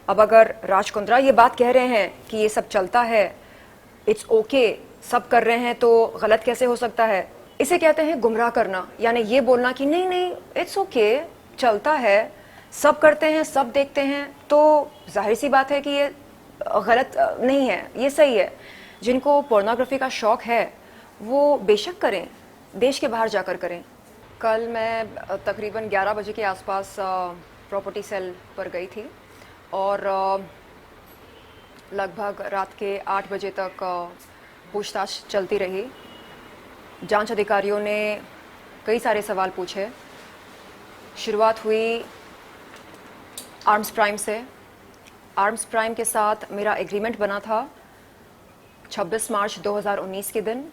अब अगर राज कुंद्रा ये बात कह रहे हैं कि ये सब चलता है, इट्स ओके, सब कर रहे हैं, तो गलत कैसे हो सकता है? इसे कहते हैं गुमराह करना, यानी ये बोलना कि नहीं नहीं इट्स ओके, चलता है, सब करते हैं, सब देखते हैं, तो जाहिर सी बात है कि ये गलत नहीं है, ये सही है। जिनको पोर्नोग्राफी का शौक़ है वो बेशक करें, देश के बाहर जाकर करें। कल मैं तकरीबन 11 बजे के आसपास प्रॉपर्टी सेल पर गई थी और लगभग रात के 8 बजे तक पूछताछ चलती रही। जांच अधिकारियों ने कई सारे सवाल पूछे। शुरुआत हुई आर्म्स प्राइम से। आर्म्स प्राइम के साथ मेरा एग्रीमेंट बना था 26 मार्च 2019 के दिन,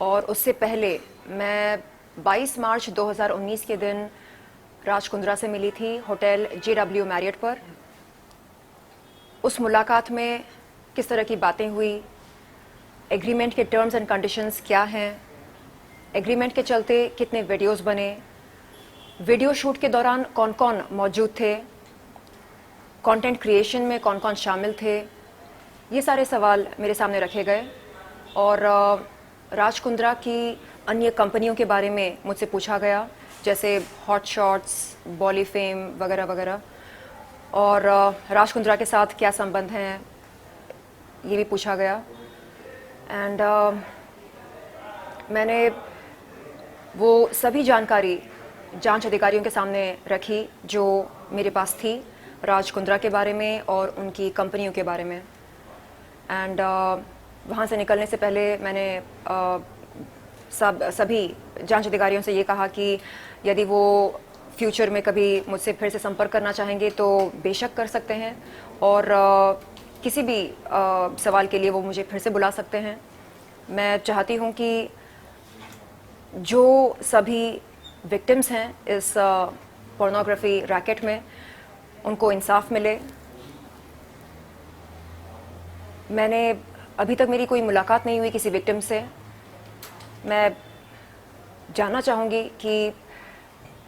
और उससे पहले मैं 22 मार्च 2019 के दिन राज कुंद्रा से मिली थी होटल JW मैरियट पर। उस मुलाकात में किस तरह की बातें हुई, एग्रीमेंट के टर्म्स एंड कंडीशंस क्या हैं, एग्रीमेंट के चलते कितने वीडियोस बने, वीडियो शूट के दौरान कौन कौन मौजूद थे, कंटेंट क्रिएशन में कौन कौन शामिल थे, ये सारे सवाल मेरे सामने रखे गए। और राज कुंद्रा की अन्य कंपनियों के बारे में मुझसे पूछा गया, जैसे हॉट शॉट्स, बॉली फेम वगैरह वगैरह, और राज कुंद्रा के साथ क्या संबंध हैं ये भी पूछा गया। एंड मैंने वो सभी जानकारी जांच अधिकारियों के सामने रखी जो मेरे पास थी राज कुंद्रा के बारे में और उनकी कंपनियों के बारे में। एंड वहाँ से निकलने से पहले मैंने सभी जांच अधिकारियों से ये कहा कि यदि वो फ्यूचर में कभी मुझसे फिर से संपर्क करना चाहेंगे तो बेशक कर सकते हैं, और किसी भी सवाल के लिए वो मुझे फिर से बुला सकते हैं। मैं चाहती हूँ कि जो सभी विक्टिम्स हैं इस पोर्नोग्राफी रैकेट में, उनको इंसाफ मिले। मैंने अभी तक मेरी कोई मुलाकात नहीं हुई किसी विक्टिम से। मैं जानना चाहूँगी कि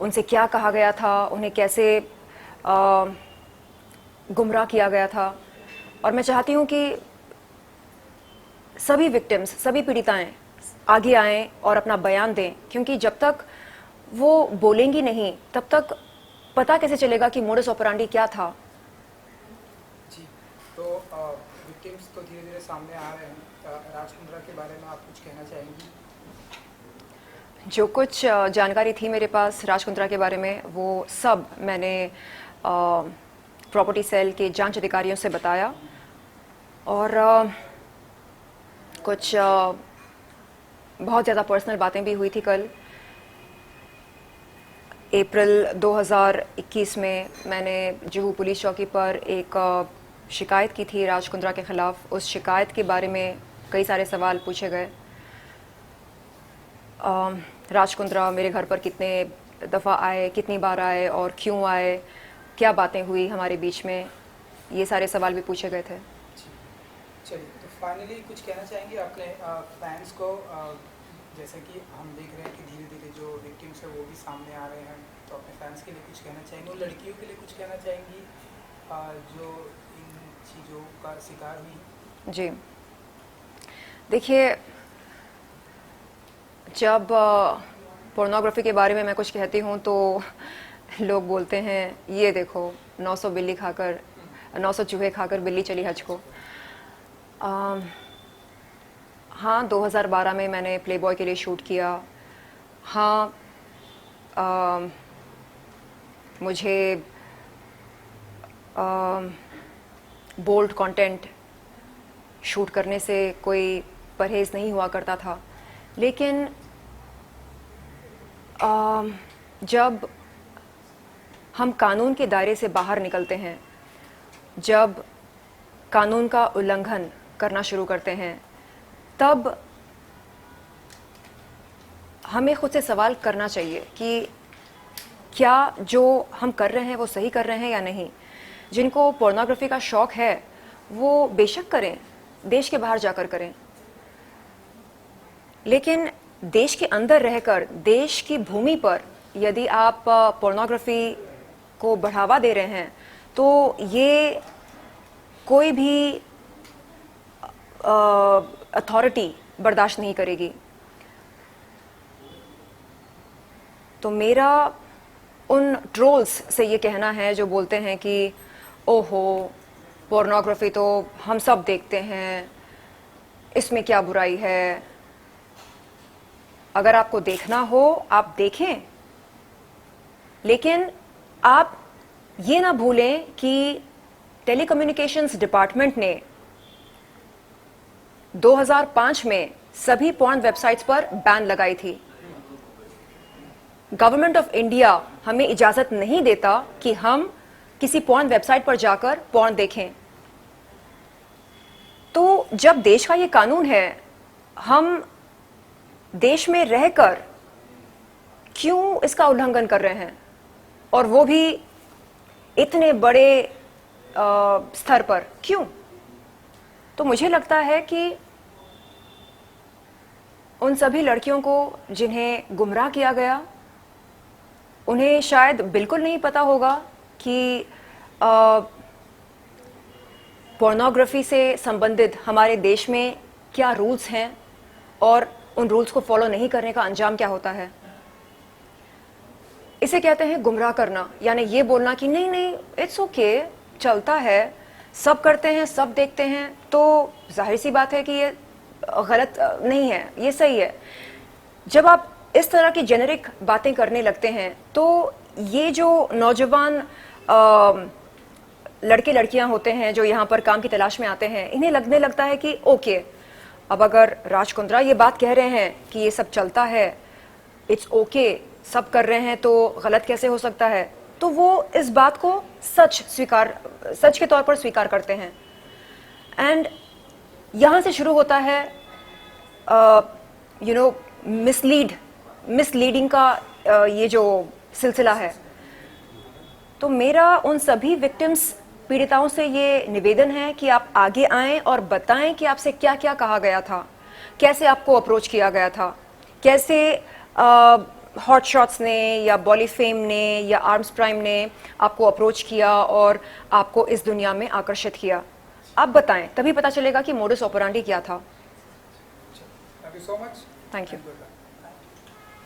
उनसे क्या कहा गया था, उन्हें कैसे गुमराह किया गया था, और मैं चाहती हूँ कि सभी विक्टिम्स, सभी पीड़िताएं आगे आएं और अपना बयान दें, क्योंकि जब तक वो बोलेंगी नहीं तब तक पता कैसे चलेगा कि मोडस ऑपरेंडी क्या था। जी, तो विक्टिम्स तो धीरे धीरे सामने आ रहे हैं। राज कुंद्रा के बारे में आप कुछ कहना चाहेंगी? जो कुछ जानकारी थी मेरे पास राज कुंद्रा के बारे में, वो सब मैंने प्रॉपर्टी सेल के जांच अधिकारियों से बताया, और कुछ बहुत ज़्यादा पर्सनल बातें भी हुई थी। कल अप्रैल 2021 में मैंने जुहू पुलिस चौकी पर एक शिकायत की थी राज कुंद्रा के ख़िलाफ़। उस शिकायत के बारे में कई सारे सवाल पूछे गए। राज कुंद्रा मेरे घर पर कितने दफ़ा आए, कितनी बार आए और क्यों आए, क्या बातें हुई हमारे बीच में, ये सारे सवाल भी पूछे गए थे। चलिए, तो फाइनली कुछ कहना चाहेंगे अपने फैंस को? जैसे कि हम देख रहे हैं कि धीरे धीरे जो विक्टिम्स है वो भी सामने आ रहे हैं, तो अपने फैंस के लिए कुछ कहना चाहेंगे? और लड़कियों के लिए कुछ कहना चाहेंगी जो इन चीज़ों का शिकार हुई? जी, देखिए, जब पोर्नोग्राफी के बारे में मैं कुछ कहती हूँ तो लोग बोलते हैं ये देखो 900 चूहे खाकर बिल्ली चली हज को। हाँ, 2012 में मैंने प्लेबॉय के लिए शूट किया। हाँ, मुझे बोल्ड कंटेंट शूट करने से कोई परहेज़ नहीं हुआ करता था, लेकिन जब हम कानून के दायरे से बाहर निकलते हैं, जब कानून का उल्लंघन करना शुरू करते हैं, तब हमें खुद से सवाल करना चाहिए कि क्या जो हम कर रहे हैं वो सही कर रहे हैं या नहीं। जिनको पोर्नोग्राफी का शौक़ है वो बेशक करें, देश के बाहर जाकर करें, लेकिन देश के अंदर रहकर देश की भूमि पर यदि आप पोर्नोग्राफी को बढ़ावा दे रहे हैं तो ये कोई भी अथॉरिटी बर्दाश्त नहीं करेगी। तो मेरा उन ट्रोल्स से ये कहना है जो बोलते हैं कि ओहो पोर्नोग्राफी तो हम सब देखते हैं, इसमें क्या बुराई है। अगर आपको देखना हो आप देखें, लेकिन आप ये ना भूलें कि टेलीकम्युनिकेशंस डिपार्टमेंट ने 2005 में सभी पॉर्न वेबसाइट्स पर बैन लगाई थी। गवर्नमेंट ऑफ इंडिया हमें इजाजत नहीं देता कि हम किसी पॉर्न वेबसाइट पर जाकर पॉर्न देखें। तो जब देश का ये कानून है, हम देश में रहकर क्यों इसका उल्लंघन कर रहे हैं, और वो भी इतने बड़े स्तर पर क्यों? तो मुझे लगता है कि उन सभी लड़कियों को जिन्हें गुमराह किया गया, उन्हें शायद बिल्कुल नहीं पता होगा कि पोर्नोग्राफी से संबंधित हमारे देश में क्या रूल्स हैं और उन रूल्स को फॉलो नहीं करने का अंजाम क्या होता है। इसे कहते हैं गुमराह करना, यानी ये बोलना कि नहीं नहीं इट्स ओके, चलता है, सब करते हैं, सब देखते हैं, तो जाहिर सी बात है कि ये गलत नहीं है, ये सही है। जब आप इस तरह की जेनेरिक बातें करने लगते हैं तो ये जो नौजवान लड़के लड़कियां होते हैं जो यहाँ पर काम की तलाश में आते हैं, इन्हें लगने लगता है कि ओके, अब अगर राज कुंद्रा ये बात कह रहे हैं कि ये सब चलता है, इट्स ओके, सब कर रहे हैं, तो गलत कैसे हो सकता है। तो वो इस बात को सच के तौर पर स्वीकार करते हैं। एंड यहाँ से शुरू होता है मिसलीडिंग का ये जो सिलसिला है। तो मेरा उन सभी विक्टिम्स, पीड़िताओं से ये निवेदन है कि आप आगे आएं और बताएं कि आपसे क्या क्या कहा गया था, कैसे आपको अप्रोच किया गया था, कैसे हॉट शॉट्स ने या बॉलीफेम ने या आर्म्स प्राइम ने आपको अप्रोच किया और आपको इस दुनिया में आकर्षित किया। आप बताएं, तभी पता चलेगा कि मोडस ऑपरेंडी क्या था। Thank you so much. Thank you.